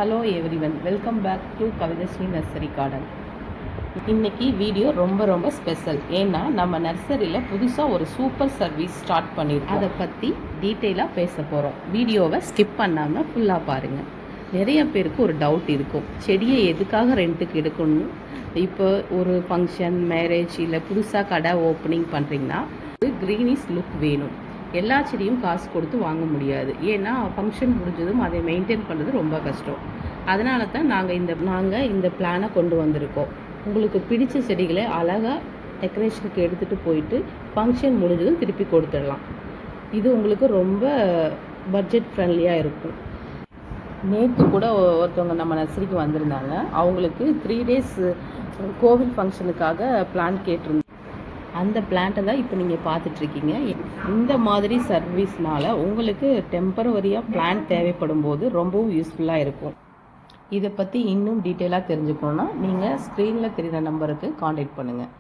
Hello everyone, welcome back to Kavithasri nursery garden. இன்றைக்கி video ரொம்ப special. ஏன்னா நம்ம நர்சரியில் புதுசாக ஒரு சூப்பர் சர்வீஸ் ஸ்டார்ட் பண்ணியிருக்கோம். அதை பற்றி டீட்டெயிலாக பேச போகிறோம். வீடியோவை ஸ்கிப் பண்ணாமல் ஃபுல்லாக பாருங்கள். நிறைய பேருக்கு ஒரு டவுட் இருக்கும், செடியை எதுக்காக ரெண்ட்டுக்கு எடுக்கணும். இப்போ ஒரு ஃபங்க்ஷன், மேரேஜ் இல்லை புதுசாக கடை ஓப்பனிங் பண்ணுறீங்கன்னா க்ரீனிஷ் லுக் வேணும். எல்லா செடியும் காசு கொடுத்து வாங்க முடியாது. ஏன்னா ஃபங்க்ஷன் முடிஞ்சதும் அதை மெயின்டைன் பண்ணுறது ரொம்ப கஷ்டம். அதனால தான் நாங்கள் இந்த பிளானை கொண்டு வந்திருக்கோம். உங்களுக்கு பிடிச்ச செடிகளை அழகாக டெக்கரேஷனுக்கு எடுத்துகிட்டு போயிட்டு ஃபங்க்ஷன் முடிஞ்சதும் திருப்பி கொடுத்துடலாம். இது உங்களுக்கு ரொம்ப பட்ஜெட் ஃப்ரெண்ட்லியாக இருக்கும். நேற்று கூட ஒருத்தவங்க நம்ம நர்சரிக்கு வந்திருந்தாங்க. அவங்களுக்கு 3 days கோவில் ஃபங்க்ஷனுக்காக பிளான் கேட்டிருந்தாங்க. அந்த பிளான்ட்டை தான் இப்போ நீங்கள் பார்த்துட்ருக்கீங்க. இந்த மாதிரி சர்வீஸ்னால் உங்களுக்கு டெம்பரவரியாக பிளான் தேவைப்படும் போது ரொம்பவும் யூஸ்ஃபுல்லாக இருக்கும். இதை பற்றி இன்னும் டீட்டெயிலாக தெரிஞ்சுக்கணுன்னா நீங்கள் ஸ்க்ரீனில் தெரிகிற நம்பருக்கு காண்டாக்ட் பண்ணுங்கள்.